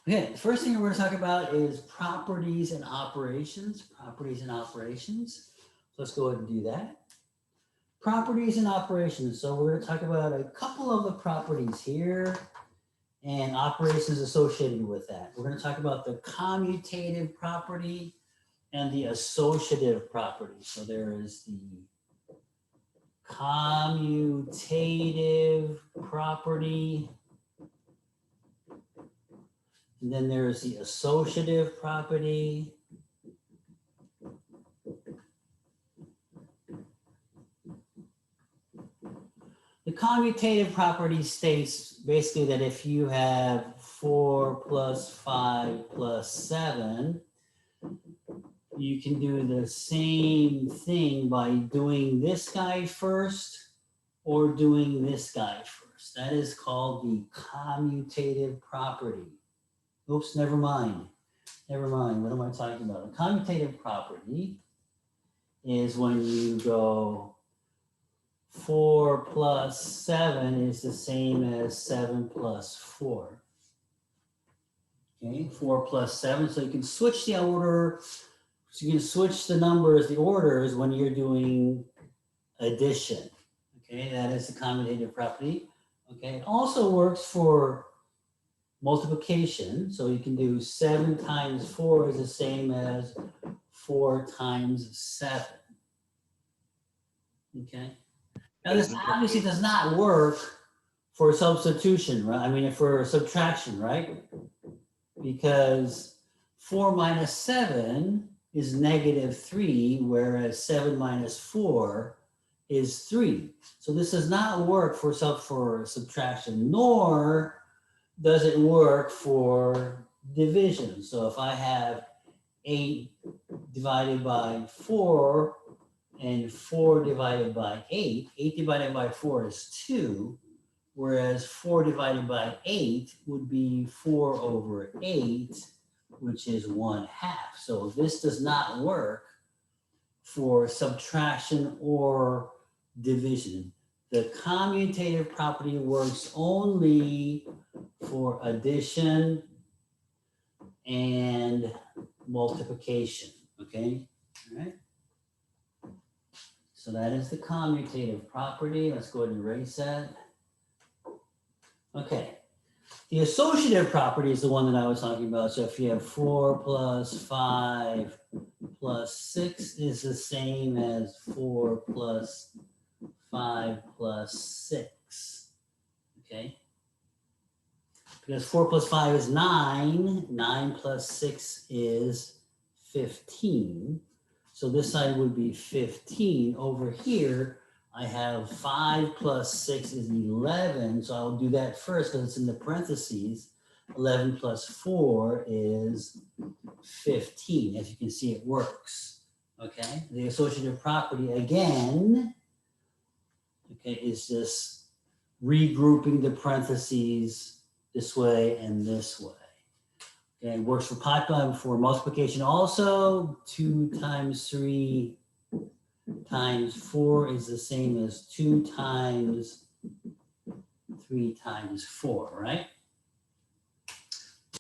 Okay, the first thing we're going to talk about is properties and operations. Properties and operations. So let's go ahead and do that. Properties and operations. So we're going to talk about a couple of the properties here and operations associated with that. We're going to talk about the commutative property and the associative property. So there is the commutative property, and then there's the associative property. The commutative property states basically that if you have 4 plus 5 plus 7, you can do the same thing by doing this guy first or doing this guy first. That is called the commutative property. Oops, never mind. Never mind. What am I talking about? A commutative property is when you go 4 plus 7 is the same as 7 plus 4. Okay, 4 plus 7. So you can switch the order. So you can switch the numbers, the orders, when you're doing addition. Okay, that is the commutative property. Okay, it also works for multiplication. So you can do 7 times 4 is the same as 4 times 7. Okay. Now this obviously does not work for substitution, right? I mean, for subtraction, right? Because 4 minus 7 is -3, whereas 7 minus 4 is 3. So this does not work for subtraction, nor does it work for division. So if I have 8 divided by 4 and 4 divided by 8, 8 divided by 4 is 2, whereas 4 divided by 8 would be 4 over 8, which is 1/2. So this does not work for subtraction or division. The commutative property works only for addition and multiplication, okay? All right. So that is the commutative property. Let's go ahead and erase that. Okay. The associative property is the one that I was talking about. So if you have 4 plus 5 plus 6 is the same as 4 plus 5 plus 6. Okay. Because 4 plus 5 is 9. 9 plus 6 is 15. So this side would be 15. Over here, I have 5 plus 6 is 11. So I'll do that first because it's in the parentheses. 11 plus 4 is 15. As you can see, it works. Okay. The associative property, again, okay, is just regrouping the parentheses this way and this way. Okay, it works for multiplication also. 2 times 3 times 4 is the same as 2 times 3 times 4, right?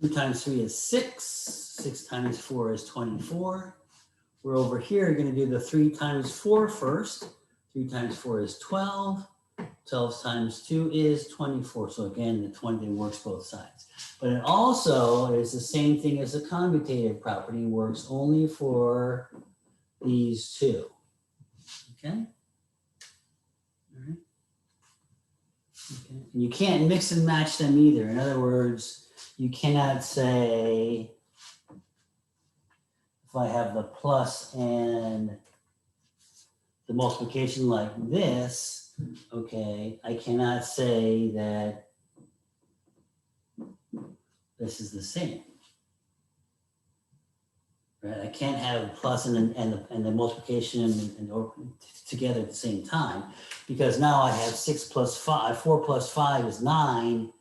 2 times 3 is 6. 6 times 4 is 24. We're over here going to do the 3 times 4 first. 3 times 4 is 12. 12 times 2 is 24. So again, the 20 works both sides. But it also is the same thing as the commutative property, works only for these two. Okay? All right. Okay. And you can't mix and match them either. In other words, you cannot say, if I have the plus and the multiplication like this, okay, I cannot say that this is the same. Right? I can't have plus and the multiplication and together at the same time, because now I have 6 plus 5, 4 plus 5 is 9,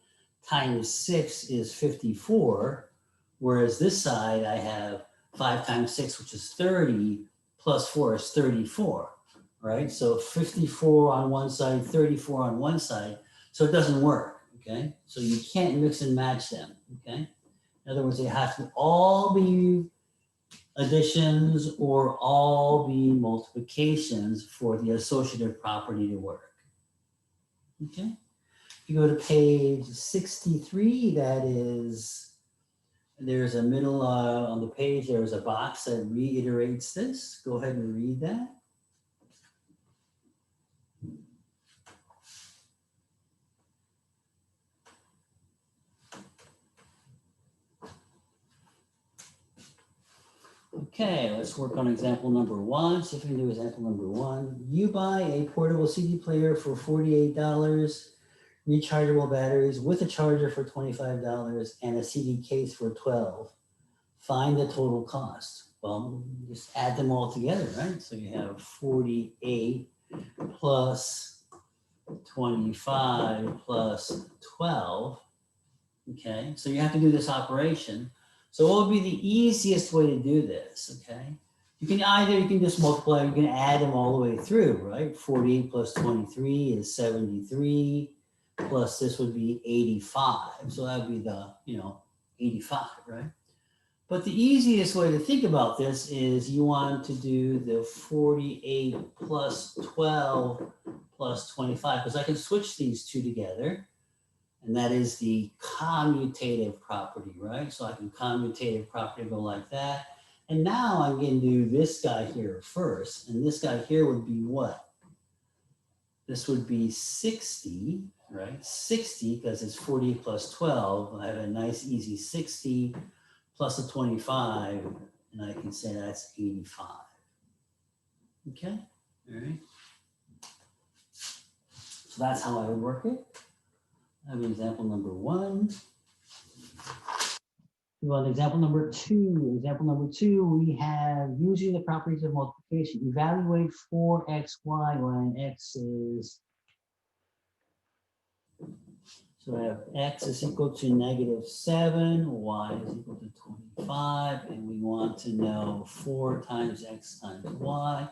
times 6 is 54, whereas this side I have 5 times 6, which is 30, plus 4 is 34, right? So 54 on one side, 34 on one side, so it doesn't work, okay? So you can't mix and match them, okay? In other words, they have to all be additions or all be multiplications for the associative property to work. Okay? If you go to page 63, that is, there's a middle on the page, there's a box that reiterates this. Go ahead and read that. Okay, let's work on example number 1. See if we can do example number 1. You buy a portable CD player for $48, rechargeable batteries with a charger for $25, and a CD case for $12. Find the total cost. Well, just add them all together, right? So you have 48 plus 25 plus 12. Okay, so you have to do this operation. So what would be the easiest way to do this, okay? You can just multiply, you can add them all the way through, right? 48 plus 23 is 73, plus this would be 85. So that would be the, 85, right? But the easiest way to think about this is you want to do the 48 plus 12 plus 25, because I can switch these two together. And that is the commutative property, right? So I can commutative property go like that. And now I'm going to do this guy here first. And this guy here would be what? This would be 60, right? 60, because it's 40 plus 12. I have a nice easy 60 plus a 25. And I can say that's 85. Okay, all right. So that's how I would work it. I have example number 1. We want example number 2. Example number 2, we have using the properties of multiplication. Evaluate 4xy when x is, so I have x is equal to -7, y is equal to 25, and we want to know 4 times x times y.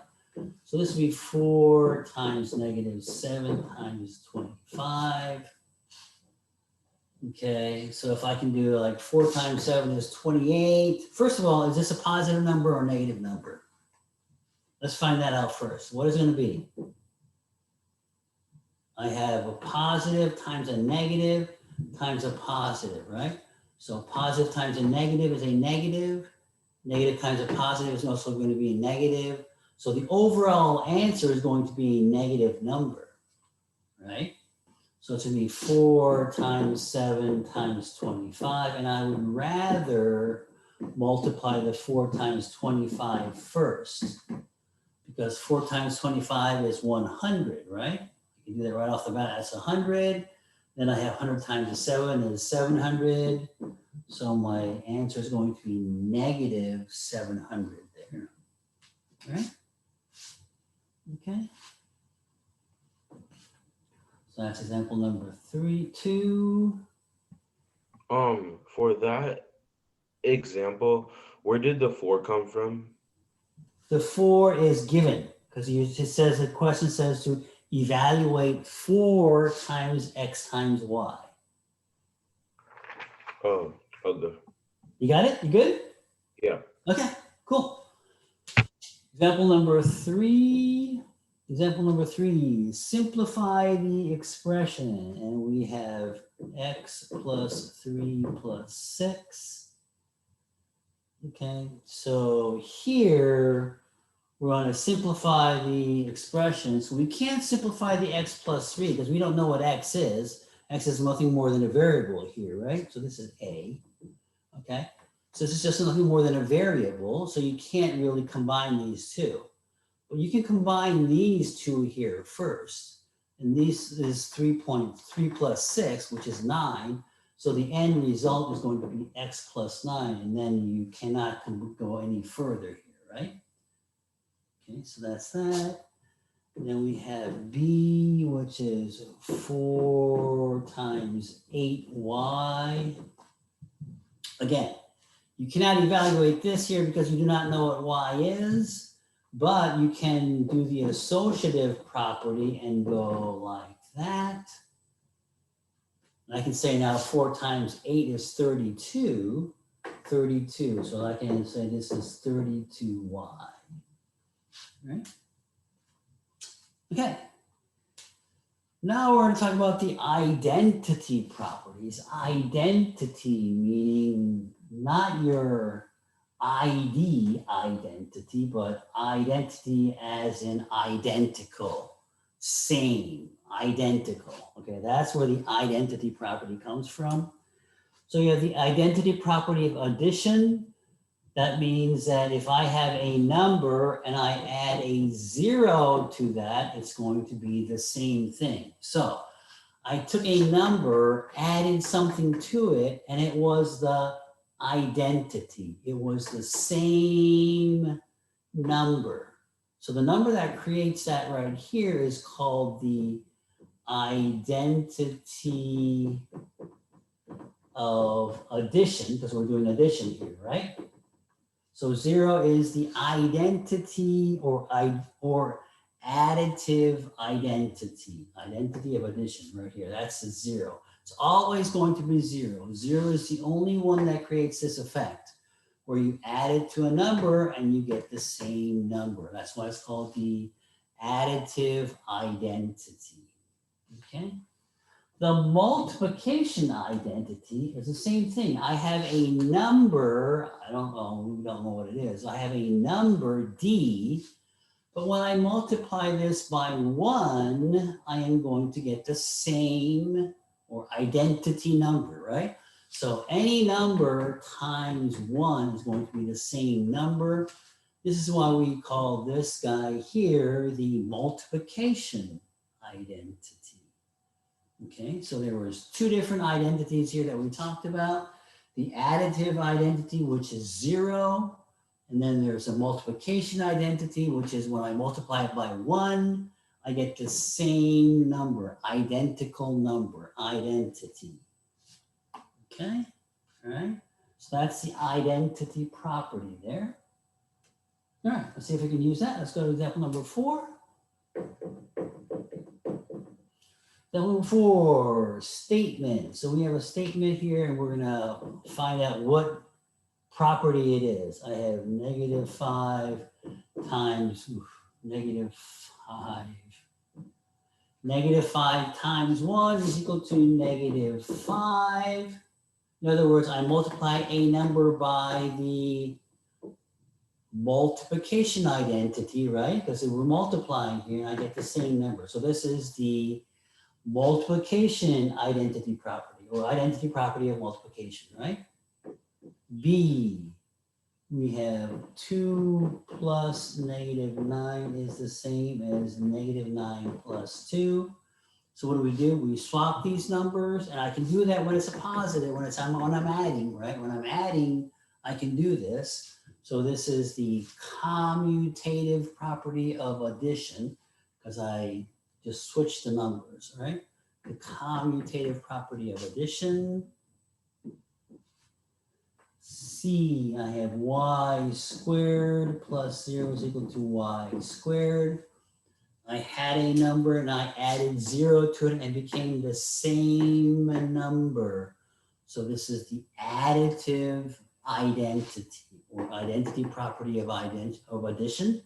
So this would be 4 times -7 times 25. Okay, so if I can do like 4 times 7 is 28. First of all, is this a positive number or a negative number? Let's find that out first. What is it going to be? I have a positive times a negative times a positive, right? So positive times a negative is a negative. Negative times a positive is also going to be a negative. So the overall answer is going to be a negative number, right? So it's going to be 4 times 7 times 25. And I would rather multiply the 4 times 25 first, because 4 times 25 is 100, right? You can do that right off the bat. That's 100. Then I have 100 times 7 is 700. So my answer is going to be -700 there, right? Okay. So that's example number 2. For that example, where did the 4 come from? The 4 is given because it says, the question says to evaluate 4 times x times y. Oh, okay. You got it? You good? Yeah. Okay, cool. Example number 3. Example number 3, simplify the expression, and we have x plus 3 plus 6. Okay, so here we're going to simplify the expression. So we can't simplify the x plus 3 because we don't know what x is. X is nothing more than a variable here, right? So this is a, okay? So this is just nothing more than a variable, so you can't really combine these two. But you can combine these two here first. And this is 3.3 plus 6, which is 9. So the end result is going to be x plus 9. And then you cannot go any further here, right? Okay, so that's that. And then we have b, which is 4 times 8y. Again, you cannot evaluate this here because you do not know what y is. But you can do the associative property and go like that. And I can say now 4 times 8 is 32. 32. So I can say this is 32y, right? Okay. Now we're going to talk about the identity properties. Identity meaning not your ID identity, but identity as in identical, same, identical. Okay, that's where the identity property comes from. So you have the identity property of addition. That means that if I have a number and I add a 0 to that, it's going to be the same thing. So I took a number, added something to it, and it was the identity. It was the same number. So the number that creates that right here is called the identity of addition, because we're doing addition here, right? So 0 is the identity or additive identity of addition right here. That's the 0. It's always going to be 0. 0 is the only one that creates this effect where you add it to a number and you get the same number. That's why it's called the additive identity. Okay. The multiplication identity is the same thing. I have a number, we don't know what it is. I have a number D, but when I multiply this by 1, I am going to get the same or identity number, right? So any number times 1 is going to be the same number. This is why we call this guy here the multiplication identity. Okay, so there was 2 different identities here that we talked about. The additive identity, which is 0. And then there's a multiplication identity, which is when I multiply it by 1, I get the same number, identical number, identity. Okay, all right. So that's the identity property there. All right, let's see if we can use that. Let's go to example number 4. Number 4, statement. So we have a statement here and we're gonna find out what property it is. I have -5 times -5. -5 times 1 is equal to -5. In other words, I multiply a number by the multiplication identity, right? Because we're multiplying here and I get the same number. So this is the multiplication identity property or identity property of multiplication, right? B, we have 2 plus -9 is the same as -9 plus 2. So what do? We swap these numbers, and I can do that when it's a positive, when I'm adding, right? When I'm adding, I can do this. So this is the commutative property of addition, because I just switch the numbers, right? The commutative property of addition. C, I have y squared plus 0 is equal to y squared. I had a number and I added 0 to it and it became the same number. So this is the additive identity or identity property of addition.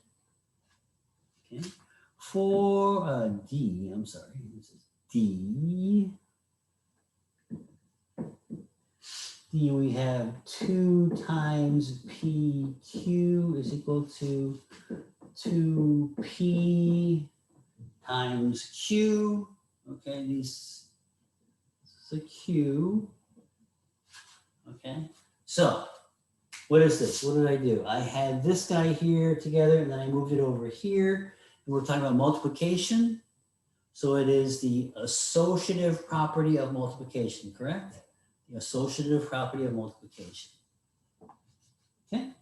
Okay. For D, I'm sorry, this is D. D, we have 2 times PQ is equal to 2P times Q. Okay, this is a Q. Okay, so what is this? What did I do? I had this guy here together and then I moved it over here. And we're talking about multiplication. So it is the associative property of multiplication, correct? The associative property of multiplication. Okay.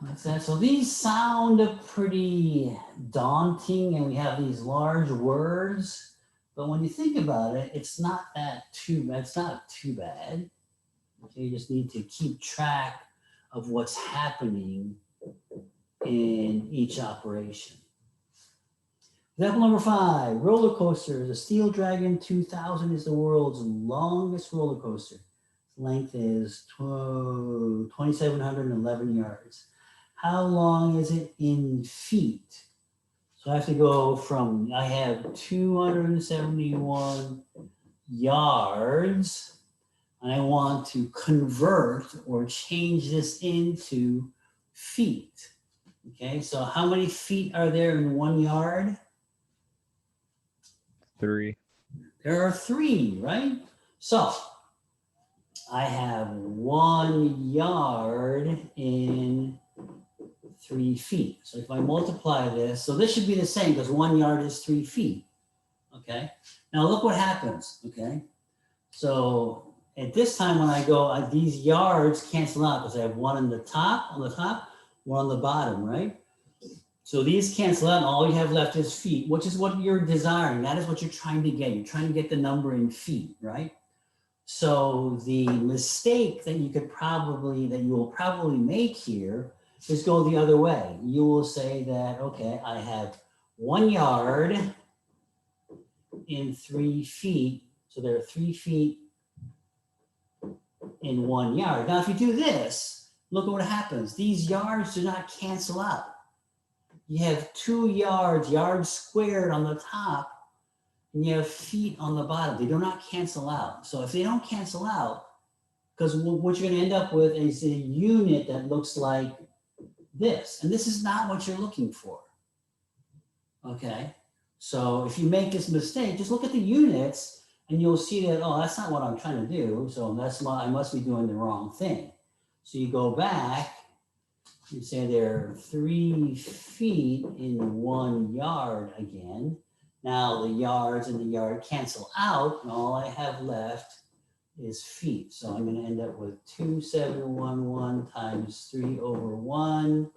That's that. So these sound pretty daunting and we have these large words, but when you think about it, it's not too bad. Okay, you just need to keep track of what's happening in each operation. Example number 5, roller coaster. The Steel Dragon 2000 is the world's longest roller coaster. length is 2,711 yards. How long is it in feet? So I have to go from, I have 271 yards, and I want to convert or change this into feet. Okay, so how many feet are there in 1 yard? 3. There are 3, right? So I have 1 yard in 3 feet. So if I multiply this, so this should be the same because 1 yard is 3 feet. Okay. Now look what happens. Okay. So at this time when I go, these yards cancel out because I have one on the top, one on the bottom, right? So these cancel out and all you have left is feet, which is what you're desiring. That is what you're trying to get. You're trying to get the number in feet, right? So the mistake that you will probably make here is go the other way. You will say that, okay, I have 1 yard in 3 feet. So there are 3 feet in 1 yard. Now, if you do this, look at what happens. These yards do not cancel out. You have 2 yards, yards squared on the top, and you have feet on the bottom. They do not cancel out. So if they don't cancel out, because what you're going to end up with is a unit that looks like this. And this is not what you're looking for. Okay? So if you make this mistake, just look at the units and you'll see that, oh, that's not what I'm trying to do. So that's why I must be doing the wrong thing. So you go back, you say there are 3 feet in 1 yard again. Now the yards and the yard cancel out, and all I have left is feet. So I'm going to end up with 2,711 times 3 over 1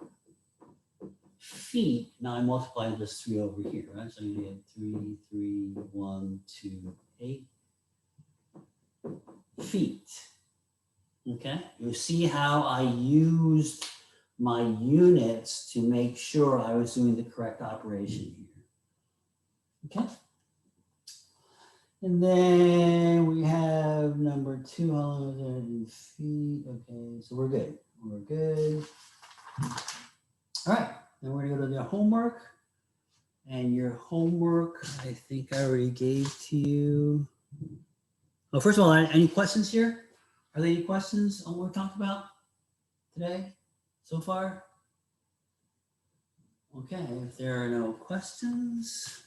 feet. Now I'm multiplying this 3 over here, right? So you get 3, 3, 1, 2, 8 feet. Okay, you see how I used my units to make sure I was doing the correct operation here. Okay. And then we have number 2, how long is that in feet? Okay, so we're good. We're good. All right, then we're gonna go to the homework. And your homework, I think I already gave to you. Oh, first of all, any questions here? Are there any questions on what we talked about today so far? Okay, if there are no questions,